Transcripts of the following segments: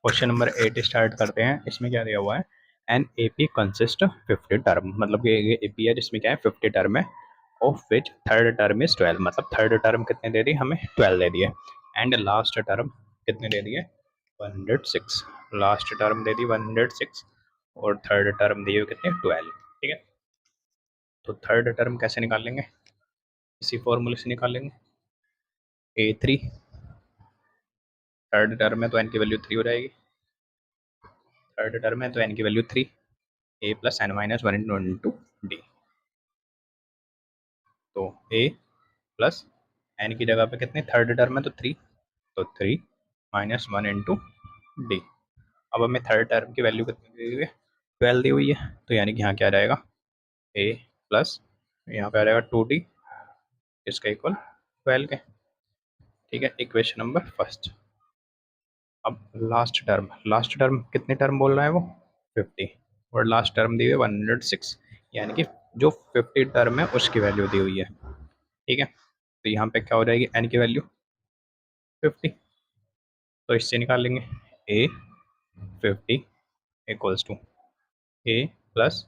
Question number 8 start करते हैं। इसमें क्या दिया हुआ है, an A P consist 50 term, मतलब कि ये ए पी है जिसमें क्या है 50 टर्म है, of which third term is 12, मतलब थर्ड टर्म कितने दे दी हमें, 12 दे दिए। एंड लास्ट टर्म कितने दे दिए, 106। लास्ट टर्म दे दी 106 और थर्ड टर्म दिए कितने, 12। ठीक है, तो थर्ड टर्म कैसे निकाल लेंगे, इसी फॉर्मूले से निकाल लेंगे। A3 थर्ड टर्म है तो एन की वैल्यू 3 हो जाएगी। थर्ड टर्म है तो एन की value 3, a plus N minus one into d. तो ए प्लस एन की जगह पे कितने, थर्ड टर्म है तो 3, तो 3 माइनस वन इंटू डी। अब हमें थर्ड टर्म की वैल्यू कितनी दी हुई है, 12 दी हुई है, तो यानी कि यहाँ क्या आ जाएगा, ए प्लस यहाँ पे आ जाएगा 2d, इसका इक्वल 12 के। ठीक है, इक्वेशन नंबर फर्स्ट। अब लास्ट टर्म कितने टर्म बोल रहा है वो, 50, और लास्ट टर्म दी हुई है 106, यानी कि जो 50 टर्म है उसकी वैल्यू दी हुई है। ठीक है, तो यहाँ पे क्या हो जाएगी, एन की वैल्यू 50, तो इससे निकाल लेंगे A 50 equals to A plus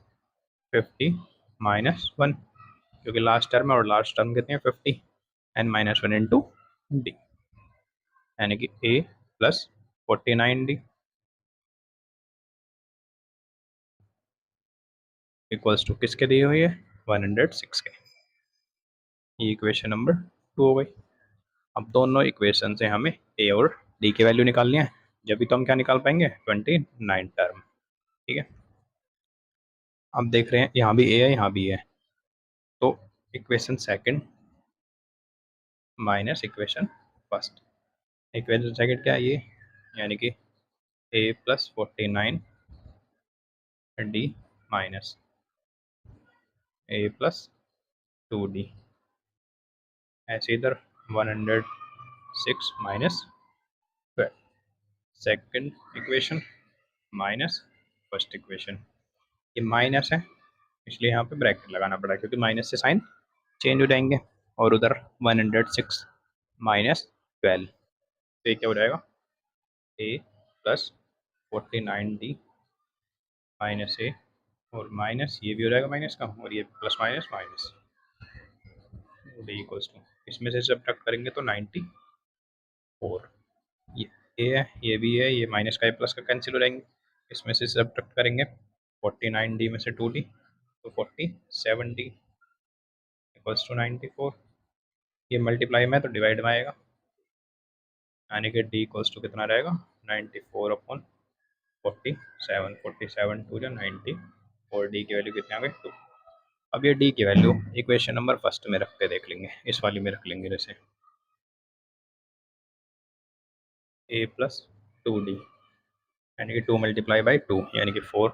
50 minus one, क्योंकि लास्ट टर्म है और लास्ट टर्म कितने हैं 50, N minus one into D, यानी कि a plus 49d equals to किसके दी हुई है, 106 के। ये इक्वेशन नंबर 2 हो गई। अब दोनों इक्वेशन से हमें ए और डी की वैल्यू निकालनी है, जब भी तो हम क्या निकाल पाएंगे, 29 टर्म। ठीक है, अब देख रहे हैं यहाँ भी ए है यहाँ भी है, तो equation second minus equation first. Equation second क्या है ये, यानी कि a plus 49 D minus A plus 2d, ऐसे इधर 106 minus 12। Second equation minus first equation, ये माइनस है इसलिए यहाँ पे ब्रैकेट लगाना पड़ा, क्योंकि माइनस से साइन चेंज हो जाएंगे, और उधर 106 माइनस 12, तो ये क्या हो जाएगा, ए प्लस 49d माइनस ए, और माइनस ये भी हो जाएगा माइनस का, और ये plus minus minus D equals to, इसमें से सब्ट्रैक्ट करेंगे तो 94। ये ए है ये भी है, ये माइनस का ए प्लस का कैंसिल हो जाएंगे, इसमें से सब्ट्रैक्ट करेंगे 49d में से 2d, तो 47d इक्वल्स टू 94। ये मल्टीप्लाई में तो डिवाइड में आएगा, यानी कि डी इक्वल्स टू कितना रहेगा, 94 अपॉन 47, 47 टू जो 90, और डी की वैल्यू कितनी आ गई, 2। अब ये डी की वैल्यू इक्वेशन नंबर फर्स्ट में रख के देख लेंगे, इस वाली में रख लेंगे, जैसे ए प्लस 2d, यानी कि 2 मल्टीप्लाई बाई 2 यानी कि 4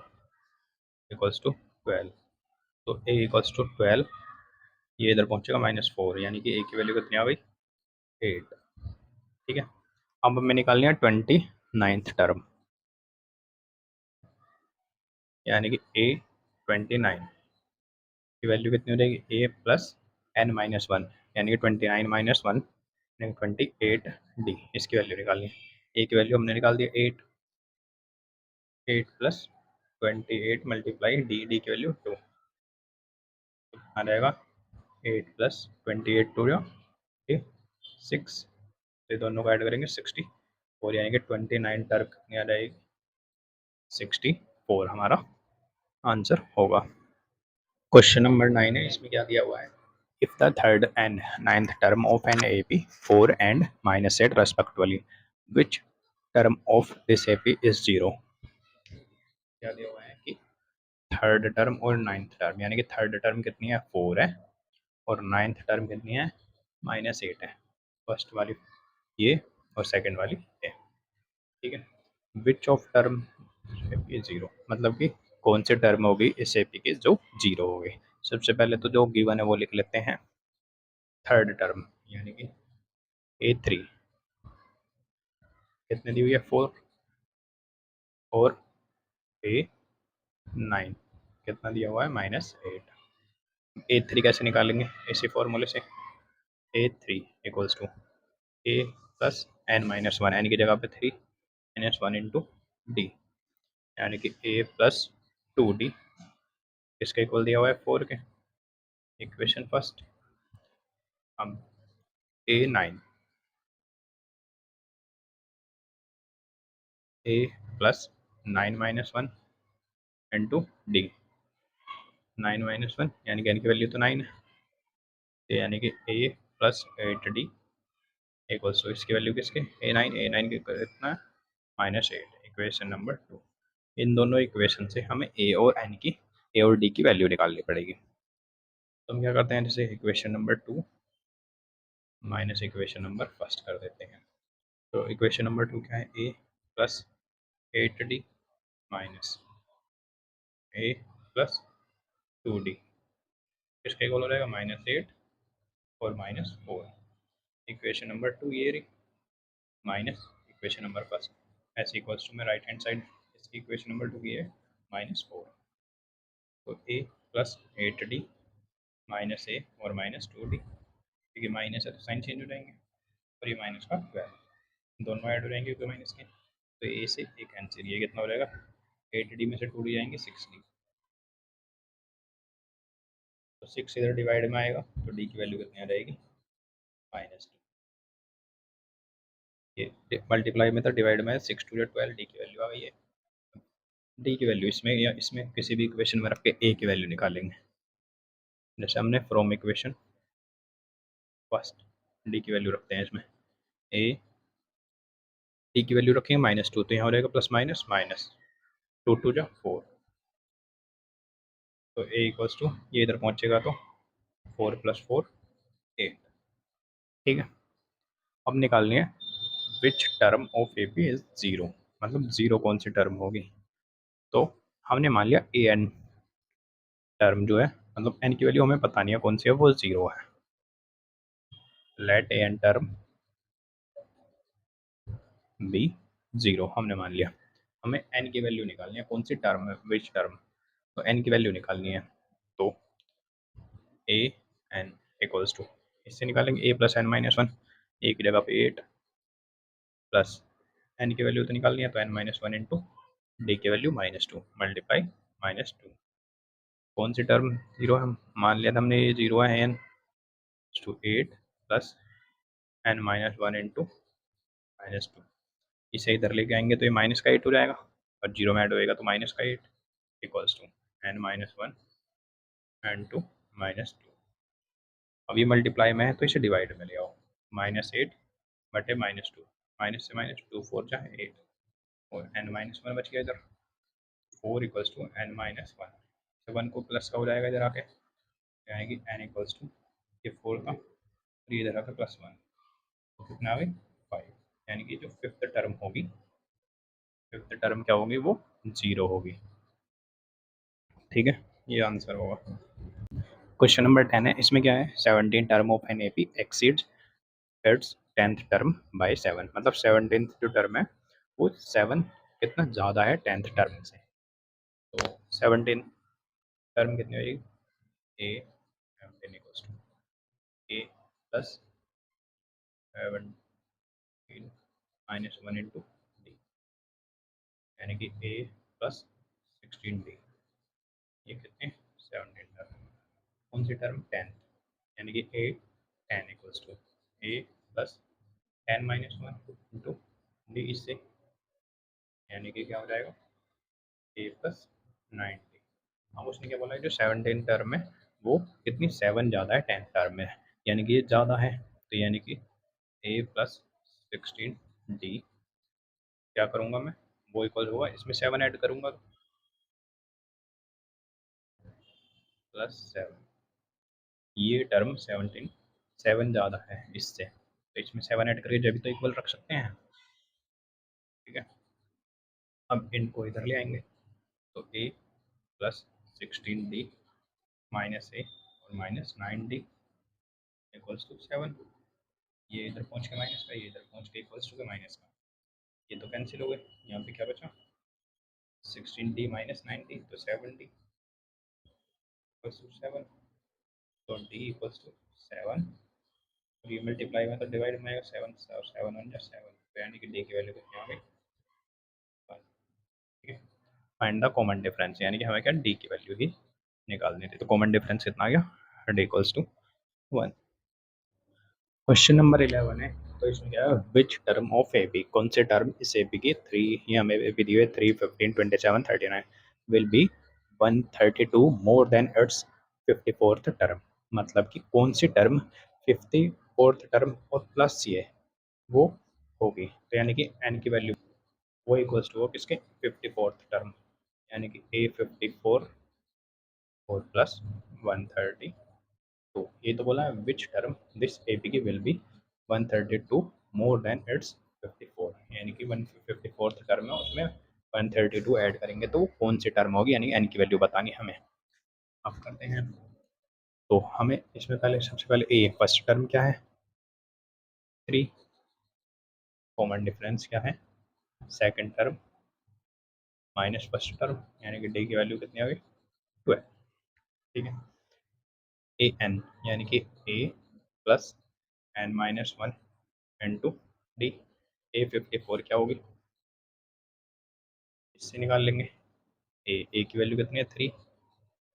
इक्वल्स टू 12, तो ए इक्वल्स टू 12, ये इधर पहुंचेगा -4, यानी कि ए की वैल्यू कितनी आ गई, 8। ठीक है, अब हमें निकालनी है 29th टर्म, यानी कि ए 29 की वैल्यू कितनी हो जाएगी, ए प्लस एन माइनस वन, यानी कि 29 माइनस वन, 28d, इसकी वैल्यू निकालनी है। ए की वैल्यू हमने निकाल दिया 8, 8 प्लस 28 मल्टीप्लाई डी, डी की वैल्यू 2 आ जाएगा, 8 प्लस 28 टू जो 6, ये दोनों को ऐड करेंगे 60, और यानी कि 29 टर्म कितनी आ जाएगी, 64 हमारा आंसर होगा। क्वेश्चन नंबर 9 है, इसमें क्या दिया हुआ है, if the third and ninth term of an AP 4 and minus 8 respectively, which term of this AP is 0। क्या दिया हुआ है कि थर्ड टर्म और नाइन्थ टर्म, यानी कि थर्ड टर्म कितनी है 4 है, और नाइन्थ टर्म कितनी है -8 है, फर्स्ट वाली ये और सेकंड वाली ये। ठीक है, विच ऑफ टर्म ये 0, मतलब कि कौन सी टर्म होगी इस एपी की जो 0 होगी। सबसे पहले तो जो गिवन है वो लिख लेते हैं, थर्ड टर्म यानी कि A3 कितने दी हुई है 4, और A9 कितना दिया हुआ है -8। A3 कैसे निकालेंगे, इसी फॉर्मूले से, A3 equals to A plus N minus one, N की जगह पे 3, -1 × d, यानी कि a + 2d किसके इक्वल दिया हुआ है 4 के। इक्वेशन फर्स्ट, हम a9 a + 9 - 1 × d, 9 - 1 यानी कि n की वैल्यू तो 9 है, तो यानी कि a + 8d इक्वल्स टू इसकी वैल्यू किसके a9 की कितना -8। Equation number 2। इन दोनों इक्वेशन से हमें a और d की वैल्यू निकालनी पड़ेगी। तो हम क्या करते हैं, जैसे equation number 2 minus equation number first कर देते हैं। तो इक्वेशन नंबर 2 क्या है, a + 8d minus a + 2d किसके इक्वल हो जाएगा -8 और -4। इक्वेशन नंबर 2 ये रही, माइनस इक्वेशन नंबर फर्स्ट, ऐसे इक्वल्स टू में राइट हैंड साइड इसकी इक्वेशन नंबर 2 की है -4। तो a + 8d -a और -2d, क्योंकि माइनस है तो साइन चेंज हो जाएंगे, और ये माइनस का 12 दोनों ऐड हो जाएंगे क्योंकि माइनस के, तो ए से ए कैंसिल, ये कितना हो जाएगा 8d में से 2d जाएंगे 6d, तो 6 इधर डिवाइड में आएगा तो d की वैल्यू कितनी आ जाएगी -2। ये मल्टीप्लाई में था, डिवाइड में 6 2 12, डी की वैल्यू आ गई है। डी की वैल्यू इसमें या इसमें किसी भी इक्वेशन में रख के ए की वैल्यू निकालेंगे। जैसे हमने फ्रॉम इक्वेशन फर्स्ट डी की वैल्यू रखते हैं इसमें, ए डी की वैल्यू रखेंगे -2, तो यहाँ हो जाएगा प्लस माइनस माइनस 2 2 जा 4, तो ए इक्वल्स टू ये इधर पहुँचेगा तो 4 + 4 8। ठीक है, अब निकालनी है which term of A P is 0, मतलब 0 कौन सी टर्म होगी। तो हमने मान लिया ए एन टर्म जो है, मतलब एन की वैल्यू हमें पता नहीं है कौन सी है, वो 0 है। Late A N term B 0 हमने मान लिया। हमें एन की वैल्यू निकालनी है, कौन सी टर्म है, विच टर्म, तो एन की वैल्यू निकालनी है। तो ए एन इक्वल्स टू, इससे निकालेंगे a + n - 1, ए की जगह पे 8 प्लस एन की वैल्यू तो निकालनी है, तो n - 1 इंटू डी की वैल्यू -2 मल्टीप्लाई -2। कौन सी टर्म 0 है, हम मान लिया था हमने ये 0 है, N to 8 plus n - 1 into -2, इसे इधर लेके आएंगे तो ये -8 हो जाएगा, और 0 में ऐड होएगा तो -8 इक्वल्स टू n - 1 इंटू -2। अब ये मल्टीप्लाई में है तो इसे डिवाइड में ले आओ, -8 बटे -2, माइनस से -2 4 जा 8, और n - 1 बच गया इधर 4 इक्वल्स टू n - 1, तो 1 को प्लस का हो जाएगा इधर आके, आएगी n इक्वल्स टू ये 4 का, और ये इधर आकर +1, तो कितना आ गई 5, यानी कि जो फिफ्थ टर्म होगी, फिफ्थ टर्म क्या होगी, वो 0 होगी। ठीक है, ये आंसर होगा। क्वेश्चन नंबर 10 है, इसमें क्या है, 17 term of an AP exceeds its 10th term by 7, मतलब 17th जो टर्म है वो 7 कितना ज़्यादा है 10th टर्म से। तो 17 टर्म कितनी हो जाएगी, A 17 equals to A plus 17 -1 into D, यानी कि ए + 16 डी, ये कितने 17 टर्म, कौन सी टर्म 10th, यानी कि A 10 equals to A plus 10 - 1 into D, इससे यानी कि क्या हो जाएगा ए + 9डी। अब उसने क्या बोला है, जो 17 टर्म है वो कितनी 7 ज़्यादा है 10th टर्म में, यानी कि ये ज़्यादा है, तो यानी कि ए + 16 डी क्या करूँगा मैं, वो इक्वल होगा, इसमें 7 ऐड करूँगा तो +7, ये टर्म 17 7 ज़्यादा है इससे, तो इसमें 7 ऐड करके जब भी तो इक्वल रख सकते हैं। ठीक है, अब इनको इधर ले आएंगे, तो ए + 16 डी माइनस ए और -9 डी इक्वल्स टू 7, ये इधर पहुंच के माइनस का, ये इधर पहुंच के इक्वल्स टू के माइनस का, ये तो कैंसिल हो गए, यहाँ पे क्या बचा 16d - 9d, तो 7d इक्वल्स टू 7, तो d इक्वल्स टू 7, और ये मल्टीप्लाई में तो डिवाइड में आएगा 7 और 7 1 जा 7, तो यानी कि d की वैल्यू कितनी आ गई ठीक है। फाइंड द कॉमन डिफरेंस, यानी कि हमें क्या डी की वैल्यू ही निकालनी थी। तो कॉमन डिफरेंस कितना आ गया, D equals to 1। Question number 11 है। तो इसमें क्या है, which term of A B, कौन से टर्म इस ए बी की थ्री, ये हमें ए बी दी हुई 3, 15, 27, 39 will be 132 more than it's 54th term. मतलब कि कौन सी टर्म 54th टर्म और प्लस ये वो होगी। तो यानी कि एन की वैल्यू वो इक्वल्स टू हो किसके 54th टर्म, यानी कि ए 54 और प्लस 130। तो ये तो बोला है विच टर्म दिस ए पी की will be 132 more than its 54, यानी कि 154th टर्म है उसमें 132 ऐड करेंगे तो कौन सी टर्म होगी, यानी एन की वैल्यू बतानी हमें। अब करते हैं। तो हमें इसमें पहले सबसे पहले ए फर्स्ट टर्म क्या है 3, कॉमन डिफरेंस क्या है second term minus first term, यानी कि डी की वैल्यू कितनी होगी 12। ठीक है। ए एन यानी कि a plus N minus one into d, a 54 क्या होगी इससे निकाल लेंगे। ए की वैल्यू कितनी है 3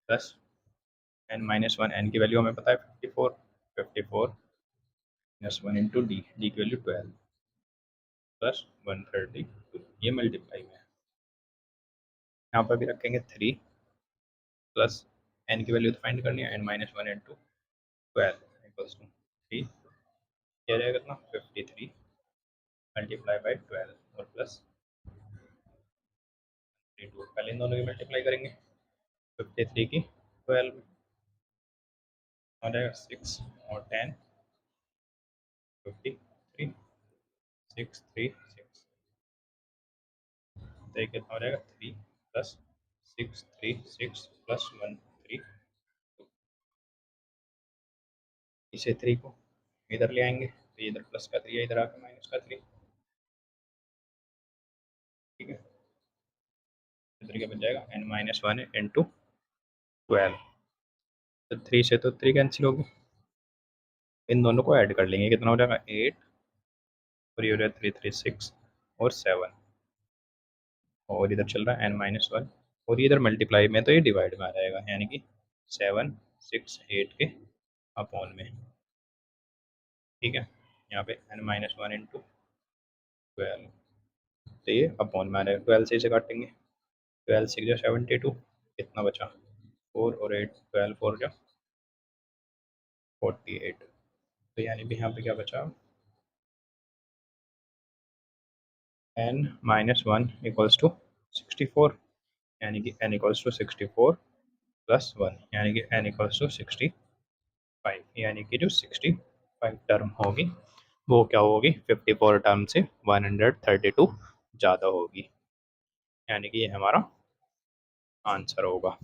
plus N minus one, N की वैल्यू हमें पता है 54, 54 minus one into D, D की वैल्यू 12 प्लस 132, ये मल्टीप्लाई में है। यहाँ पर भी रखेंगे 3 प्लस एन की वैल्यू तो फाइंड करनी है, N minus one into 12 equals to 3, क्या रहेगा कितना 53 मल्टीप्लाई बाई 12 और प्लस 32, पहले इन दोनों की मल्टीप्लाई करेंगे 53 की 12 हो जाएगा 6 और 10 53 6 3 6, तो ये कितना हो जाएगा 3 प्लस 6 3 6 प्लस 1 3। इसे 3 को इधर ले आएंगे तो ये इधर प्लस का 3 है, इधर आकर माइनस का 3। ठीक है। इधर क्या बन जाएगा एन माइनस वन इंटू 12, तो 3 से तो 3 कैंसिल होगी, इन दोनों को ऐड कर लेंगे कितना हो जाएगा 8 और ये हो जाएगा 3 3 6 और 7, और इधर चल रहा है एन माइनस वन, और इधर मल्टीप्लाई में तो ये डिवाइड में आ जाएगा, यानी कि 7 6 8 के अपॉन में। ठीक है। यहाँ पे एन माइनस वन इंटू 12, तो ये अपॉन में आ जाएगा, 12 से इसे काटेंगे, 12 6 जो 72, कितना बचा 4 और 8, 12 4 जो 48, तो यानी भी यहाँ पे क्या बचा N minus one equals to 64, यानी कि N equals to 64 plus one, यानी कि एन इक्वल्स टू 65, यानी कि जो 65 टर्म होगी वो क्या होगी 54 टर्म से 132 ज़्यादा होगी, यानी कि ये हमारा आंसर होगा।